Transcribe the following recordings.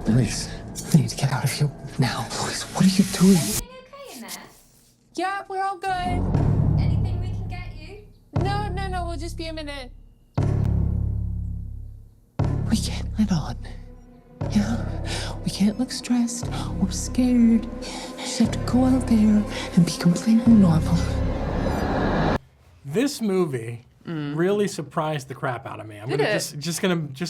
Louise, we need to get out of here now. Louise, what are you doing? Everything okay in there? Yeah, we're all good. Anything we can get you? No, we'll just be a minute. We can't let on. Yeah? We can't look stressed or scared. We just have to go out there and be completely normal. This movie really surprised the crap out of me. I'm Did gonna it? just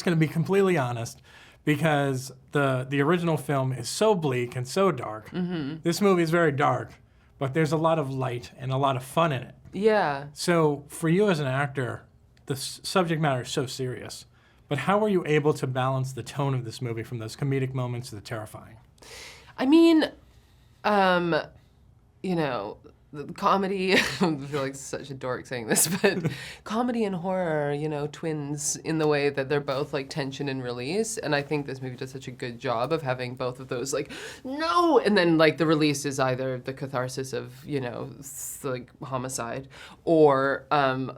gonna be completely honest, because the original film is so bleak and so dark. This movie is very dark, but there's a lot of light and a lot of fun in it. Yeah. So for you as an actor, the subject matter is so serious. But how were you able to balance the tone of this movie from those comedic moments to the terrifying? I mean, you know, the comedy, I feel like such a dork saying this, but comedy and horror, you know, twins in the way that they're both like tension and release. And I think this movie does such a good job of having both of those, like, no! And then like the release is either the catharsis of, you know, like homicide, or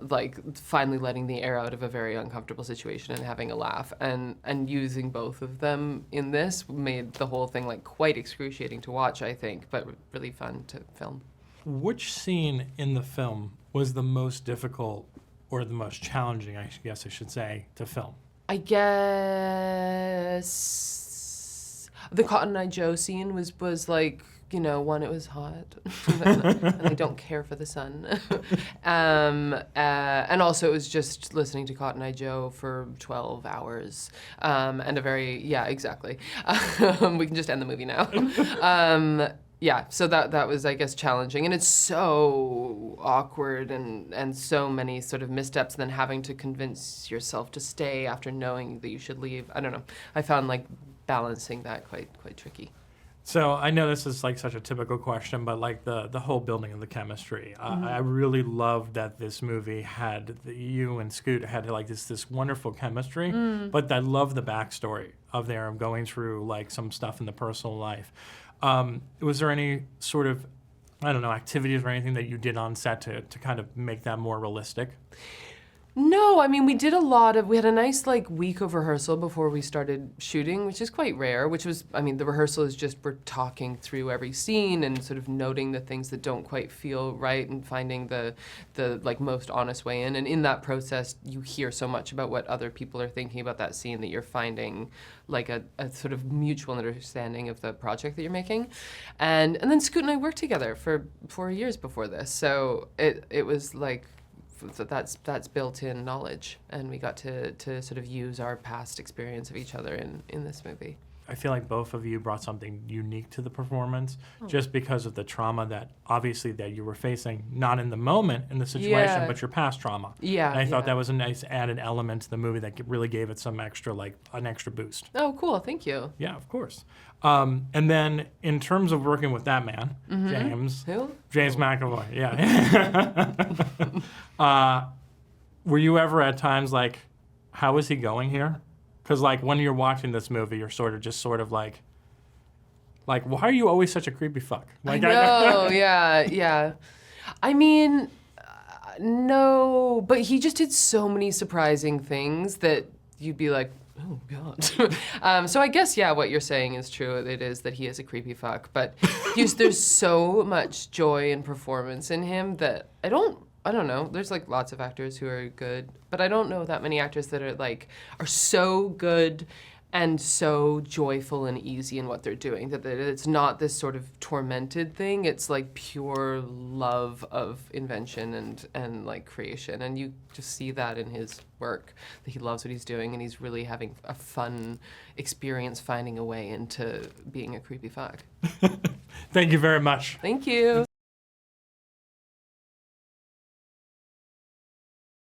like finally letting the air out of a very uncomfortable situation and having a laugh. And using both of them in this made the whole thing like quite excruciating to watch, I think, but really fun to film. Which scene in the film was the most difficult or the most challenging, I guess I should say, to film? I guess the Cotton Eye Joe scene was like, you know, one, it was hot, and I don't care for the sun. And also it was just listening to Cotton Eye Joe for 12 hours, and a very, yeah, exactly. We can just end the movie now. Yeah, so that was, I guess, challenging. And it's so awkward and so many sort of missteps, and then having to convince yourself to stay after knowing that you should leave. I don't know. I found like balancing that quite tricky. So I know this is like such a typical question, but like the whole building of the chemistry, I really loved that this movie had you and Scoot had like this wonderful chemistry. But I love the backstory of them going through like some stuff in the personal life. Was there any sort of, I don't know, activities or anything that you did on set to kind of make that more realistic? No, I mean, we had a nice like week of rehearsal before we started shooting, which is quite rare, which was, I mean, the rehearsal is just we're talking through every scene and sort of noting the things that don't quite feel right and finding the like most honest way in. And in that process, you hear so much about what other people are thinking about that scene that you're finding like a sort of mutual understanding of the project that you're making. And then Scoot and I worked together for 4 years before this. So it was like, that's built-in knowledge, and we got to sort of use our past experience of each other in this movie. I feel like both of you brought something unique to the performance, just because of the trauma that obviously that you were facing, not in the moment in the situation, but your past trauma. Yeah. And I thought that was a nice added element to the movie that really gave it some extra, like an extra boost. Oh, cool! Thank you. Yeah, of course. And then in terms of working with that man, James. Who? James McAvoy, yeah. Were you ever at times like, how is he going here? Because like when you're watching this movie, you're sort of like, why are you always such a creepy fuck? Like, I know, yeah. I mean, no, but he just did so many surprising things that you'd be like, oh God. So I guess, yeah, what you're saying is true. It is that he is a creepy fuck, but there's so much joy and performance in him that I don't know. There's like lots of actors who are good, but I don't know that many actors that are so good and so joyful and easy in what they're doing, that it's not this sort of tormented thing. It's like pure love of invention and like creation. And you just see that in his work, that he loves what he's doing and he's really having a fun experience finding a way into being a creepy fuck. Thank you very much. Thank you.